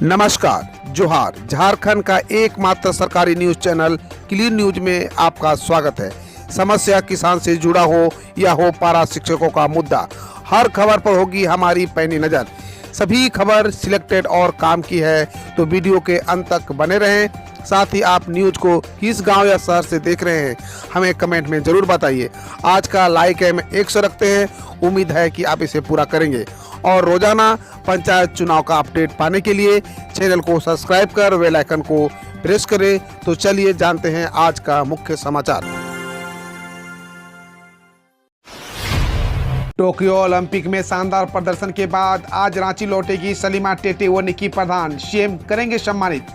नमस्कार, जोहार। झारखंड का एकमात्र सरकारी न्यूज चैनल क्लीन न्यूज में आपका स्वागत है। समस्या किसान से जुड़ा हो या हो पारा शिक्षकों का मुद्दा, हर खबर पर होगी हमारी पैनी नज़र। सभी खबर सिलेक्टेड और काम की है, तो वीडियो के अंत तक बने रहें। साथ ही आप न्यूज को किस गांव या शहर से देख रहे हैं, हमें कमेंट में ज़रूर बताइए। आज का लाइक हम 100 रखते हैं, उम्मीद है कि आप इसे पूरा करेंगे। और रोजाना पंचायत चुनाव का अपडेट पाने के लिए चैनल को सब्सक्राइब कर बेल आइकन को प्रेस करें। तो चलिए जानते हैं आज का मुख्य समाचार। टोक्यो ओलंपिक में शानदार प्रदर्शन के बाद आज रांची लौटेगी सलीमा टेटे व निकी प्रधान, सीएम करेंगे सम्मानित।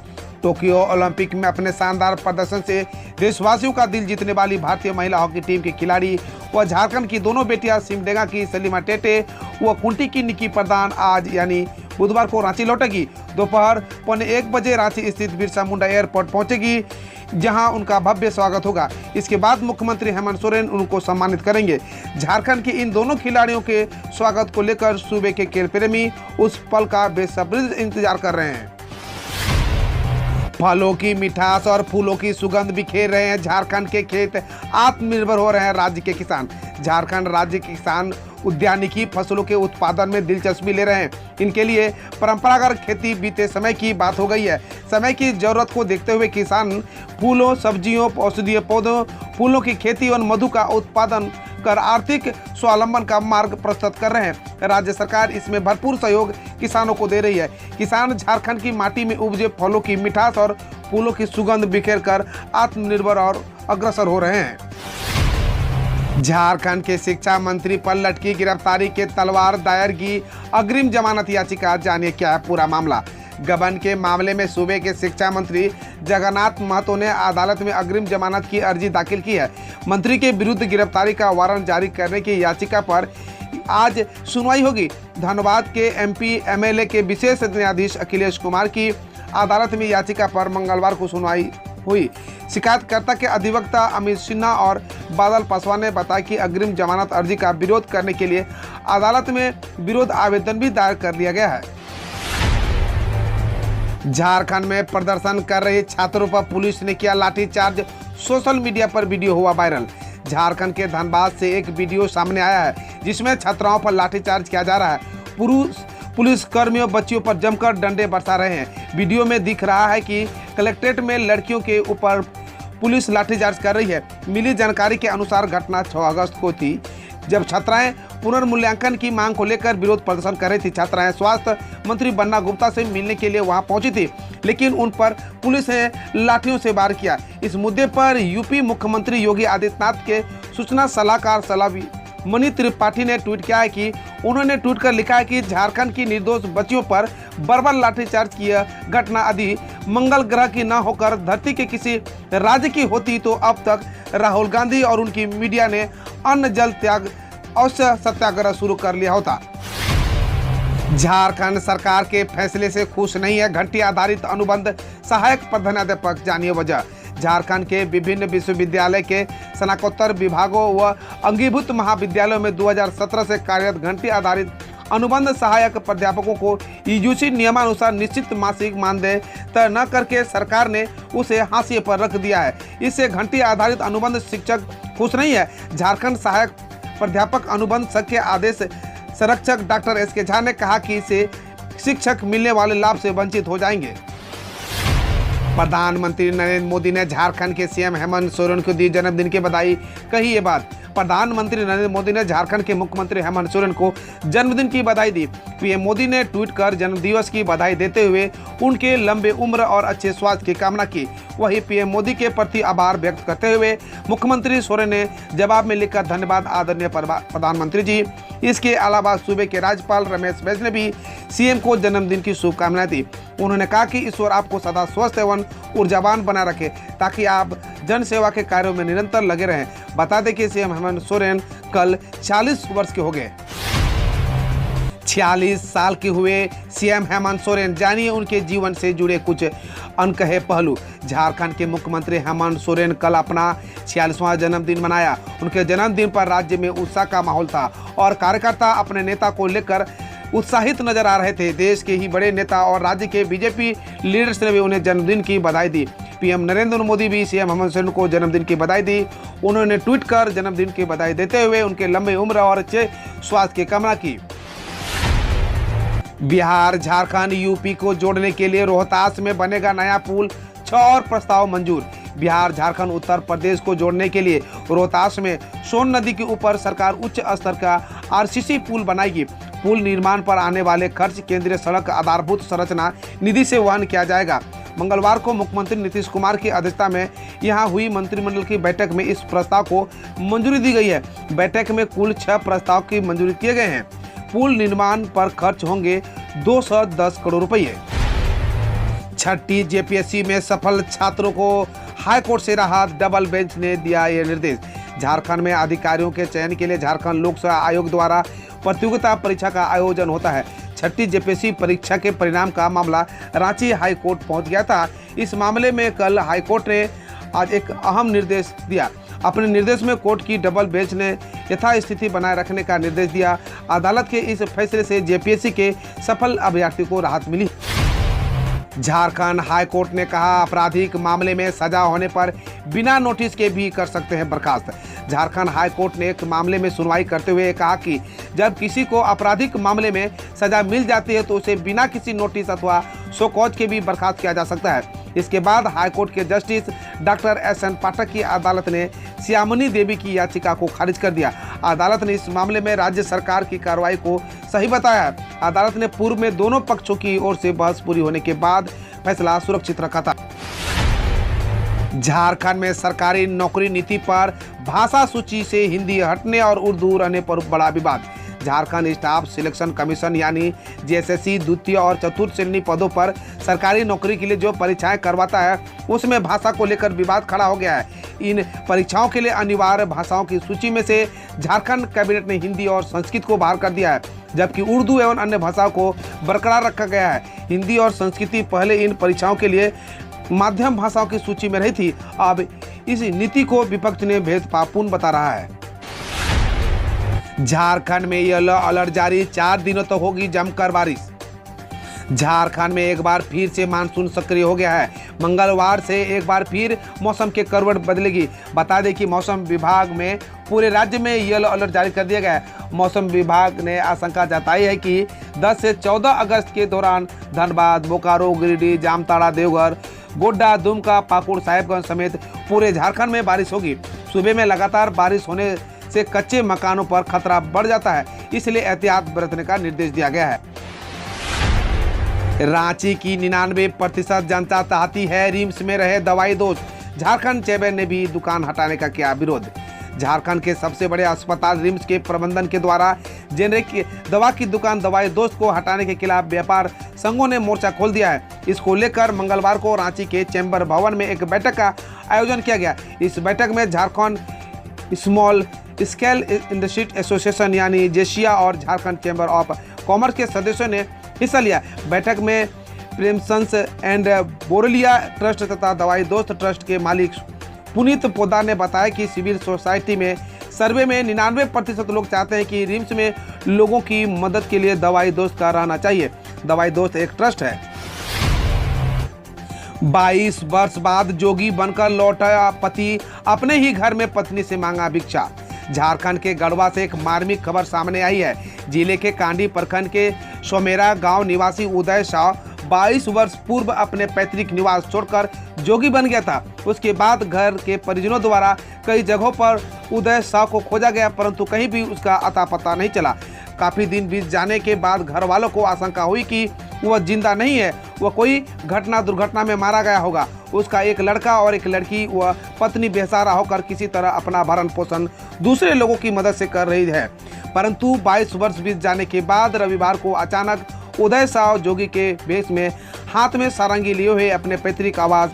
टोक्यो ओलंपिक में अपने शानदार प्रदर्शन से देशवासियों का दिल जीतने वाली भारतीय महिला हॉकी टीम की खिलाड़ी व झारखंड की दोनों बेटियां सिमडेगा की सलीमा टेटे व कुंटी की निकी प्रधान आज यानी बुधवार को रांची लौटेगी। दोपहर 1:15 बजे रांची स्थित बिरसा मुंडा एयरपोर्ट पहुंचेगी, जहां उनका भव्य स्वागत होगा। इसके बाद मुख्यमंत्री हेमंत सोरेन उनको सम्मानित करेंगे। झारखंड की इन दोनों खिलाड़ियों के स्वागत को लेकर सूबे के खेल प्रेमी उस पल का बेसब्री इंतजार कर रहे हैं। फलों की मिठास और फूलों की सुगंध बिखेर रहे हैं झारखंड के खेत, आत्मनिर्भर हो रहे हैं राज्य के किसान। झारखंड राज्य के किसान उद्यानिकी फसलों के उत्पादन में दिलचस्पी ले रहे हैं। इनके लिए परंपरागत खेती बीते समय की बात हो गई है। समय की जरूरत को देखते हुए किसान फूलों, सब्जियों, औषधीय पौधों, फूलों की खेती और मधु का उत्पादन कर आर्थिक स्वावलंबन का मार्ग प्रशस्त कर रहे हैं। राज्य सरकार इसमें भरपूर सहयोग किसानों को दे रही है। किसान झारखंड की माटी में उपजे फलों की मिठास और फूलों की सुगंध बिखेर कर आत्मनिर्भर और अग्रसर हो रहे हैं। झारखंड के शिक्षा मंत्री पर लटकी गिरफ्तारी के तलवार दायर की अग्रिम जमानत याचिका, जानिए क्या है पूरा मामला। गबन के मामले में सूबे के शिक्षा मंत्री जगन्नाथ महतो ने अदालत में अग्रिम जमानत की अर्जी दाखिल की है। मंत्री के विरुद्ध गिरफ्तारी का वारंट जारी करने की याचिका पर आज सुनवाई होगी। धनबाद के एमपी एमएलए के विशेष न्यायाधीश अखिलेश कुमार की अदालत में याचिका पर मंगलवार को सुनवाई हुई। शिकायतकर्ता के अधिवक्ता अमित सिन्हा और बादल पासवान ने बताया कि अग्रिम जमानत अर्जी का विरोध करने के लिए अदालत में विरोध आवेदन भी दायर कर लिया गया है। झारखंड में प्रदर्शन कर रहे छात्रों पर पुलिस ने किया लाठीचार्ज, सोशल मीडिया पर वीडियो हुआ वायरल। झारखंड के धनबाद से एक वीडियो सामने आया है जिसमें छात्राओं पर लाठीचार्ज किया जा रहा है। पुलिस कर्मियों बच्चियों पर जमकर डंडे बरसा रहे हैं। वीडियो में दिख रहा है कि कलेक्ट्रेट में लड़कियों के ऊपर पुलिस लाठीचार्ज कर रही है। मिली जानकारी के अनुसार घटना 6 अगस्त को थी, जब छात्राएं पुनर्मूल्यांकन की मांग को लेकर विरोध प्रदर्शन कर रही थी। छात्राएं स्वास्थ्य मंत्री बन्ना गुप्ता से मिलने के लिए वहां पहुंची थी, लेकिन उन पर पुलिस ने लाठियों से वार किया। इस मुद्दे पर यूपी मुख्यमंत्री योगी आदित्यनाथ के सूचना सलाहकार मणि त्रिपाठी ने ट्वीट किया है कि उन्होंने ट्वीट कर लिखा है कि झारखंड की निर्दोष बच्चियों पर बर्बर लाठीचार्ज की घटना यदि मंगल ग्रह की न होकर धरती के किसी राज्य की होती तो अब तक राहुल गांधी और उनकी मीडिया ने अन्न जल त्याग अवश्य सत्याग्रह शुरू कर लिया होता। झारखंड सरकार के फैसले से खुश नहीं है घंटी आधारित अनुबंध सहायक प्रधानाध्यापक, जानिए वजह। झारखंड के विभिन्न विश्वविद्यालय के स्नातकोत्तर विभागों व अंगीभूत महाविद्यालयों में 2017 से कार्यरत घंटी आधारित अनुबंध सहायक प्राध्यापकों को यूजीसी नियमानुसार निश्चित मासिक मानदेय तय न करके सरकार ने उसे हाशिए पर रख दिया है। इससे घंटी आधारित अनुबंध शिक्षक खुश नहीं है। झारखंड सहायक प्राध्यापक अनुबंध संघ के आदेश संरक्षक डॉक्टर एस के झा ने कहा कि इससे शिक्षक मिलने वाले लाभ से वंचित हो जाएंगे। प्रधानमंत्री नरेंद्र मोदी ने झारखंड के सीएम हेमंत सोरेन को दी जन्मदिन की बधाई, कही ये बात। प्रधानमंत्री नरेंद्र मोदी ने झारखंड के मुख्यमंत्री हेमंत सोरेन को जन्मदिन की बधाई दी। पीएम मोदी ने ट्वीट कर जन्मदिवस की बधाई देते हुए उनके लंबे उम्र और अच्छे स्वास्थ्य की कामना की। वहीं पीएम मोदी के प्रति आभार व्यक्त करते हुए मुख्यमंत्री सोरेन ने जवाब में लिखा, धन्यवाद आदरणीय प्रधानमंत्री जी। इसके अलावा सूबे के राज्यपाल रमेश बैस ने भी सीएम को जन्मदिन की शुभकामनाएं दी। उन्होंने कहा कि ईश्वर आपको सदा स्वस्थ एवं ऊर्जावान बना रखे ताकि आप जन सेवा के कार्यों में निरंतर लगे रहें। बता दें कि सीएम हेमंत सोरेन कल 40 वर्ष के हो गए। 46 साल के हुए सीएम हेमंत सोरेन, जानिए उनके जीवन से जुड़े कुछ अनकहे पहलू। झारखंड के मुख्यमंत्री हेमंत सोरेन कल अपना 46वां जन्मदिन मनाया। उनके जन्मदिन पर राज्य में उत्साह का माहौल था और कार्यकर्ता अपने नेता को लेकर उत्साहित नजर आ रहे थे। देश के ही बड़े नेता और राज्य के बीजेपी लीडर्स ने भी उन्हें जन्मदिन की बधाई दी। पीएम नरेंद्र मोदी भी सीएम हेमंत सोरेन को जन्मदिन की बधाई दी। उन्होंने ट्वीट कर जन्मदिन की बधाई देते हुए उनके लंबे उम्र और अच्छे स्वास्थ्य की कामना की। बिहार, झारखंड, यूपी को जोड़ने के लिए रोहतास में बनेगा नया पुल, 6 और प्रस्ताव मंजूर। बिहार, झारखंड, उत्तर प्रदेश को जोड़ने के लिए रोहतास में सोन नदी के ऊपर सरकार उच्च स्तर का आरसीसी पुल बनाएगी। पुल निर्माण पर आने वाले खर्च केंद्रीय सड़क आधारभूत संरचना निधि से वहन किया जाएगा। मंगलवार को मुख्यमंत्री नीतीश कुमार की अध्यक्षता में यहां हुई मंत्रिमंडल की बैठक में इस प्रस्ताव को मंजूरी दी गई है। बैठक में कुल 6 प्रस्ताव की मंजूरी किए गए हैं। पुल निर्माण पर खर्च होंगे 210 करोड़ रुपये। छठी जेपीएससी में सफल छात्रों को हाईकोर्ट से राहत, डबल बेंच ने दिया ये निर्देश। झारखंड में अधिकारियों के चयन के लिए झारखंड लोक सेवा आयोग द्वारा प्रतियोगिता परीक्षा का आयोजन होता है। छठी जेपीएससी परीक्षा के परिणाम का मामला रांची हाईकोर्ट पहुंच गया था। इस मामले में कल हाईकोर्ट ने आज एक अहम निर्देश दिया। अपने निर्देश में कोर्ट की डबल बेंच ने यथास्थिति बनाए रखने का निर्देश दिया। अदालत के इस फैसले से जेपीएससी के सफल अभ्यर्थी को राहत मिली। झारखंड हाईकोर्ट ने कहा, आपराधिक मामले में सजा होने पर बिना नोटिस के भी कर सकते हैं बर्खास्त। झारखंड हाईकोर्ट ने एक मामले में सुनवाई करते हुए कहा कि जब किसी को आपराधिक मामले में सजा मिल जाती है तो उसे बिना किसी नोटिस अथवा शो कॉज के भी बर्खास्त किया जा सकता है। इसके बाद हाईकोर्ट के जस्टिस डॉक्टर एस.एन. पाठक की अदालत ने श्यामनी देवी की याचिका को खारिज कर दिया। अदालत ने इस मामले में राज्य सरकार की कार्रवाई को सही बताया। अदालत ने पूर्व में दोनों पक्षों की ओर से बहस पूरी होने के बाद फैसला सुरक्षित रखा था। झारखंड में सरकारी नौकरी नीति पर भाषा सूची से हिंदी हटने और उर्दू रहने पर बड़ा विवाद। झारखंड स्टाफ सिलेक्शन कमीशन यानी जेएसएससी द्वितीय और चतुर्थ श्रेणी पदों पर सरकारी नौकरी के लिए जो परीक्षाएं करवाता है उसमें भाषा को लेकर विवाद खड़ा हो गया है। इन परीक्षाओं के लिए अनिवार्य भाषाओं की सूची में से झारखंड कैबिनेट ने हिंदी और संस्कृत को बाहर कर दिया है, जबकि उर्दू एवं अन्य भाषाओं को बरकरार रखा गया है। हिंदी और संस्कृति पहले इन परीक्षाओं के लिए माध्यम भाषाओं की सूची में रही थी। अब इस नीति को विपक्ष ने भेदभावपूर्ण बता रहा है। झारखंड में येलो अलर्ट जारी, 4 दिनों तक होगी जमकर बारिश। झारखंड में एक बार फिर से मानसून सक्रिय हो गया है। मंगलवार से एक बार फिर मौसम के करवट बदलेगी। बता दें कि मौसम विभाग में पूरे राज्य में येलो अलर्ट जारी कर दिया गया है। मौसम विभाग ने आशंका जताई है कि 10 से 14 अगस्त के दौरान धनबाद, बोकारो, गिरिडीह, जामताड़ा, देवघर, गोड्डा, दुमका, पाकुड़, साहिबगंज समेत पूरे झारखंड में बारिश होगी। सुबह में लगातार बारिश होने से कच्चे मकानों पर खतरा बढ़ जाता है, इसलिए एहतियात बरतने का निर्देश दिया गया है। रांची की 99% जनता चाहती है रिम्स में रहे दवाई दोस्त। झारखंड चैंबर ने भी दुकान हटाने का किया विरोध। झारखंड के सबसे बड़े अस्पताल रिम्स के प्रबंधन के द्वारा जेनेरिक दवा की दुकान दवाई दोस्त को हटाने के खिलाफ व्यापार संघों ने मोर्चा खोल दिया है। इसको लेकर मंगलवार को रांची के चैंबर भवन में एक बैठक का आयोजन किया गया। इस बैठक में Jharkhand small scale industry association यानी जेसिया और झारखंड चैंबर ऑफ कॉमर्स के सदस्यों ने हिस्सा लिया। बैठक में प्रेमसंस एंड बोरलिया ट्रस्ट तथा दवाई दोस्त ट्रस्ट के मालिक पुनीत पोदार ने बताया कि सिविल सोसाइटी में सर्वे में 99% लोग चाहते हैं कि रिम्स में लोगों की मदद के लिए दवाई दोस्त का रहना चाहिए। दवाई दोस्त एक ट्रस्ट है। 22 वर्ष बाद जोगी बनकर लौटा पति, अपने ही घर में पत्नी से मांगा भिक्षा। झारखंड के गढ़वा से एक मार्मिक खबर सामने आई है। जिले के कांडी प्रखंड के सोमेरा गांव निवासी उदय शाह 22 वर्ष पूर्व अपने पैतृक निवास छोड़कर जोगी बन गया था। उसके बाद घर के परिजनों द्वारा कई जगहों पर उदय शाह को खोजा गया, परंतु कहीं भी उसका अता पता नहीं चला। काफी दिन बीत जाने के बाद घर वालों को आशंका हुई कि वह जिंदा नहीं है, वह कोई दुर्घटना में मारा गया होगा। उसका एक लड़का और एक लड़की, वह पत्नी बेसहारा होकर किसी तरह अपना भरण पोषण दूसरे लोगों की मदद से कर रही है। परंतु 22 वर्ष बीत जाने के बाद रविवार को अचानक उदय शाह जोगी के वेश में हाथ में सारंगी लिए हुए अपने पैतृक आवास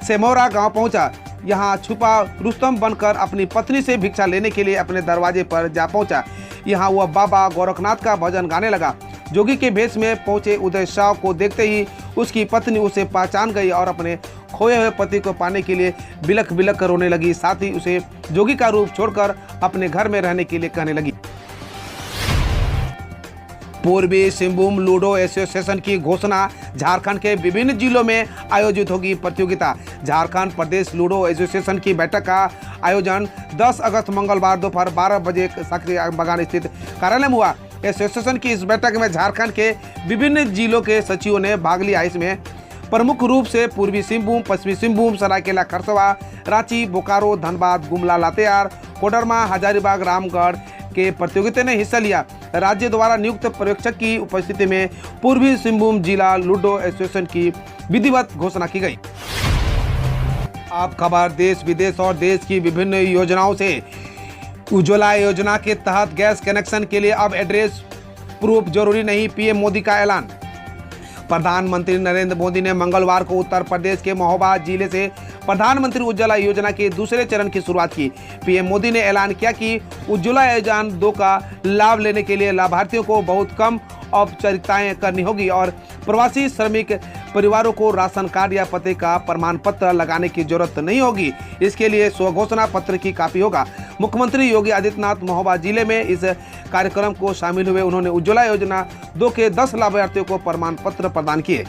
सेमौरा गांव पहुंचा। यहां छुपा रुस्तम बनकर अपनी पत्नी से भिक्षा लेने के लिए अपने दरवाजे पर जा पहुंचा। यहां वह बाबा गोरखनाथ का भजन गाने लगा। जोगी के भेष में पहुंचे उदय शाह को देखते ही उसकी पत्नी उसे पहचान गई और अपने खोए हुए पति को पाने के लिए बिलख बिलख कर रोने लगी। साथ ही उसे जोगी का रूप छोड़कर अपने घर में रहने के लिए कहने लगी। पूर्वी सिंहभूम लूडो एसोसिएशन की घोषणा, झारखंड के विभिन्न जिलों में आयोजित होगी प्रतियोगिता। झारखंड प्रदेश लूडो एसोसिएशन की बैठक का आयोजन 10 अगस्त मंगलवार दोपहर 12 बजे साकरी बागान स्थित कार्यालय में हुआ। एसोसिएशन की इस बैठक में झारखंड के विभिन्न जिलों के सचिवों ने भाग लिया। इसमें प्रमुख रूप से पूर्वी सिंहभूम, पश्चिमी सिंहभूम, सरायकेला खरसावां, रांची, बोकारो, धनबाद, गुमला, लातेहार, कोडरमा, हजारीबाग, रामगढ़ के प्रतियोगिता ने हिस्सा लिया। राज्य द्वारा नियुक्त पर्यवेक्षक की उपस्थिति में पूर्वी सिंहभूम जिला लूडो एसोसिएशन की विधिवत घोषणा की गई। अब खबर देश विदेश और देश की विभिन्न योजनाओं से। उज्ज्वला योजना के तहत गैस कनेक्शन के लिए अब एड्रेस प्रूफ जरूरी नहीं, पीएम मोदी का ऐलान। प्रधानमंत्री नरेंद्र मोदी ने मंगलवार को उत्तर प्रदेश के महोबा जिले से प्रधानमंत्री उज्ज्वला योजना के दूसरे चरण की शुरुआत की। पीएम मोदी ने ऐलान किया कि उज्ज्वला योजना 2 का लाभ लेने के लिए लाभार्थियों को बहुत कम औपचारिकताएं करनी होगी और प्रवासी श्रमिक परिवारों को राशन कार्ड या पते का प्रमाण पत्र लगाने की जरूरत नहीं होगी। इसके लिए स्वघोषणा पत्र की कॉपी होगा। मुख्यमंत्री योगी आदित्यनाथ महोबा जिले में इस कार्यक्रम को शामिल हुए। उन्होंने उज्ज्वला योजना 2 के 10 लाभार्थियों को प्रमाण पत्र प्रदान किए।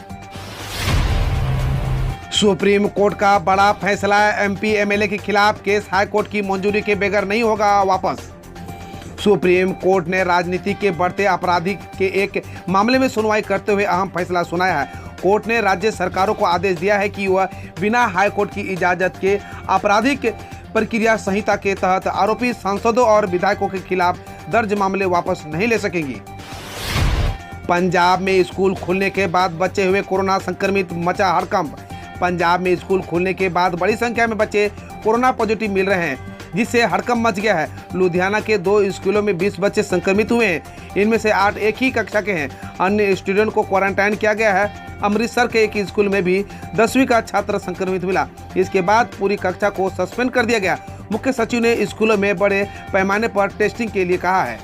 सुप्रीम कोर्ट का बड़ा फैसला, एमपी एमएलए के खिलाफ केस हाईकोर्ट की मंजूरी के बगैर नहीं होगा वापस। सुप्रीम कोर्ट ने राजनीति के बढ़ते आपराधिक के एक मामले में सुनवाई करते हुए अहम फैसला सुनाया है। कोर्ट ने राज्य सरकारों को आदेश दिया है कि वह बिना हाईकोर्ट की इजाजत के आपराधिक प्रक्रिया संहिता के तहत आरोपी सांसदों और विधायकों के खिलाफ दर्ज मामले वापस नहीं ले सकेंगी। पंजाब में स्कूल खुलने के बाद बचे हुए कोरोना संक्रमित, मचा हड़कंप। पंजाब में स्कूल खुलने के बाद बड़ी संख्या में बच्चे कोरोना पॉजिटिव मिल रहे हैं, जिससे हड़कंप मच गया है। लुधियाना के 2 स्कूलों में 20 बच्चे संक्रमित हुए हैं। इनमें से 8 एक ही कक्षा के हैं। अन्य स्टूडेंट को क्वारंटाइन किया गया है। अमृतसर के एक स्कूल में भी 10वीं का छात्र संक्रमित मिला। इसके बाद पूरी कक्षा को सस्पेंड कर दिया गया। मुख्य सचिव ने स्कूलों में बड़े पैमाने पर टेस्टिंग के लिए कहा है।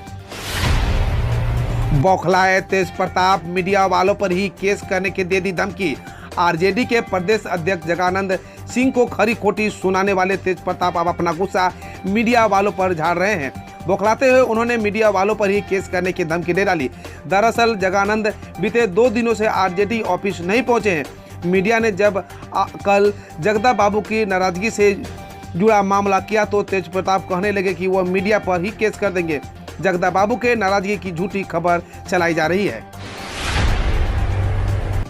बौखलाए तेज प्रताप, मीडिया वालों पर ही केस करने की दे दी धमकी। आरजेडी के प्रदेश अध्यक्ष जगानंद सिंह को खरी खोटी सुनाने वाले तेज प्रताप अब अपना गुस्सा मीडिया वालों पर झाड़ रहे हैं। बौखलाते हुए उन्होंने मीडिया वालों पर ही केस करने की धमकी दे डाली। दरअसल जगानंद बीते 2 दिनों से आरजेडी ऑफिस नहीं पहुंचे हैं। मीडिया ने जब कल जगदा बाबू की नाराजगी से जुड़ा मामला किया तो तेज प्रताप कहने लगे कि वह मीडिया पर ही केस कर देंगे। जगदा बाबू के नाराजगी की झूठी खबर चलाई जा रही है।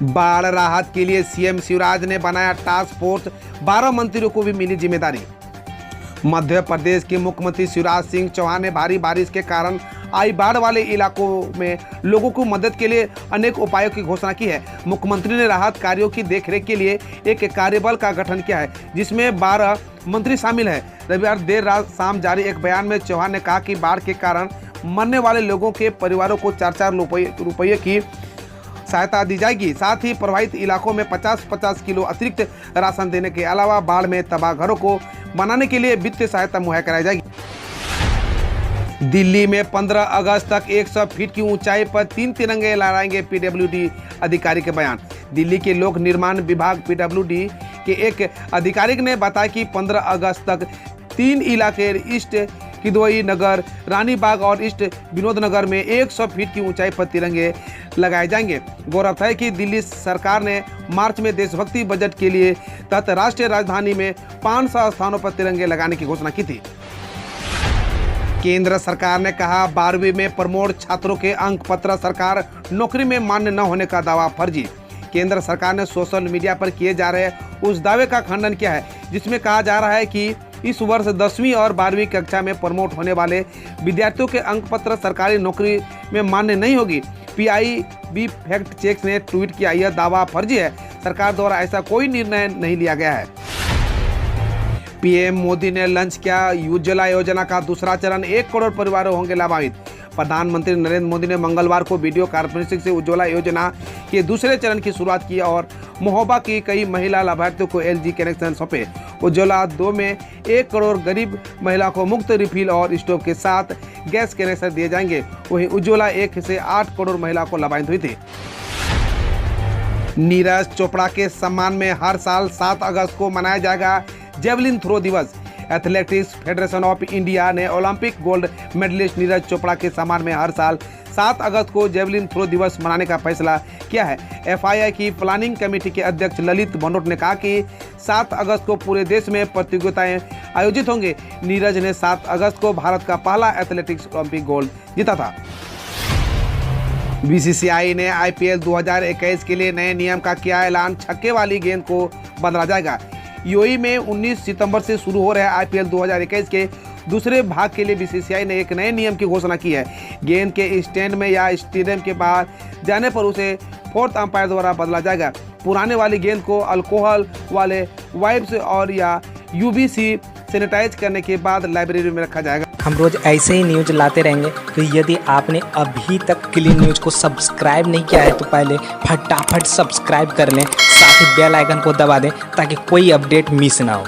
बाढ़ राहत के लिए सीएम शिवराज ने बनाया टास्क फोर्स, 12 मंत्रियों को भी मिली जिम्मेदारी। मध्य प्रदेश के मुख्यमंत्री शिवराज सिंह चौहान ने भारी बारिश के कारण आई बाढ़ वाले इलाकों में लोगों को मदद के लिए अनेक उपायों की घोषणा की है। मुख्यमंत्री ने राहत कार्यों की देखरेख के लिए एक कार्यबल का गठन किया है, जिसमें 12 मंत्री शामिल है। रविवार देर रात शाम जारी एक बयान में चौहान ने कहा कि बाढ़ के कारण मरने वाले लोगों के परिवारों को 4-4 रुपये की सहायता दी जाएगी। साथ ही प्रभावित इलाकों में 50-50 किलो अतिरिक्त राशन देने के अलावा बाढ़ में तबाह घरों को बनाने के लिए वित्तीय सहायता मुहैया कराई जाएगी। दिल्ली में 15 अगस्त तक 100 फीट की ऊंचाई पर 3 तिरंगे लहराएंगे पीडब्ल्यूडी अधिकारी के बयान। दिल्ली के लोक निर्माण विभाग पीडब्ल्यूडी के एक अधिकारिक ने बताया कि 15 अगस्त तक 3 इलाके ईस्ट किदवई नगर, रानीबाग और ईस्ट विनोद नगर में 100 फीट की ऊंचाई पर तिरंगे लगाए जाएंगे। गौरतलब है कि दिल्ली सरकार ने मार्च में देशभक्ति बजट के लिए तहत राष्ट्रीय राजधानी में 500 स्थानों पर तिरंगे लगाने की घोषणा की थी। केंद्र सरकार ने कहा 12वीं में प्रमोट छात्रों के अंक पत्र सरकार नौकरी में मान्य न होने का दावा फर्जी। केंद्र सरकार ने सोशल मीडिया पर किए जा रहे उस दावे का खंडन किया है, जिसमें कहा जा रहा है कि इस वर्ष 10वीं और 12वीं कक्षा में प्रमोट होने वाले विद्यार्थियों के अंक पत्र सरकारी नौकरी में मान्य नहीं होगी। पीआईबी फैक्ट चेक ने ट्वीट किया, यह दावा फर्जी है। सरकार द्वारा ऐसा कोई निर्णय नहीं लिया गया है। पीएम मोदी ने लॉन्च किया उज्ज्वला योजना का दूसरा चरण, 1 करोड़ परिवारों होंगे लाभान्वित। प्रधानमंत्री नरेंद्र मोदी ने मंगलवार को वीडियो कॉन्फ्रेंसिंग से उज्ज्वला योजना के दूसरे चरण की शुरुआत की और महोबा की कई महिला लाभार्थियों को एलजी कनेक्शन सौंपे। उज्ज्वला 2 में 1 करोड़ गरीब महिला को मुफ्त रिफिल और स्टोव के साथ गैस कनेक्शन दिए जाएंगे। वहीं उज्ज्वला 1 से 8 करोड़ महिला को लाभान्वित हुई थी। नीरज चोपड़ा के सम्मान में हर साल 7 अगस्त को मनाया जाएगा जेवलिन थ्रो दिवस। एथलेटिक्स फेडरेशन ऑफ इंडिया ने Olympic gold medalist Neeraj Chopra के सम्मान में हर साल 7 अगस्त को जेवलिन थ्रो दिवस मनाने का फैसला किया है। एफआईआई की प्लानिंग कमेटी के अध्यक्ष ललित भनोट ने कहा कि 7 अगस्त को पूरे देश में प्रतियोगिताएं आयोजित होंगे। नीरज ने 7 अगस्त को भारत का पहला एथलेटिक्स ओलंपिक गोल्ड जीता था। बीसीसीआई ने आईपीएल 2021 के लिए नए नियम का किया ऐलान। छक्के वाली गेंद को बदला जाएगा। यूएई में 19 सितंबर से शुरू हो रहे आईपीएल 2021 के दूसरे भाग के लिए बीसीसीआई ने एक नए नियम की घोषणा की है। गेंद के स्टैंड में या स्टेडियम के बाहर जाने पर उसे फोर्थ अंपायर द्वारा बदला जाएगा। पुराने वाली गेंद को अल्कोहल वाले वाइप्स और या यूवीसी सैनिटाइज करने के बाद लाइब्रेरी में रखा जाएगा। हम रोज ऐसे ही न्यूज लाते रहेंगे, तो यदि आपने अभी तक क्लीन न्यूज को सब्सक्राइब नहीं किया है तो पहले फटाफट सब्सक्राइब कर लें, साथ ही बेल आइकन को दबा दें ताकि कोई अपडेट मिस ना हो।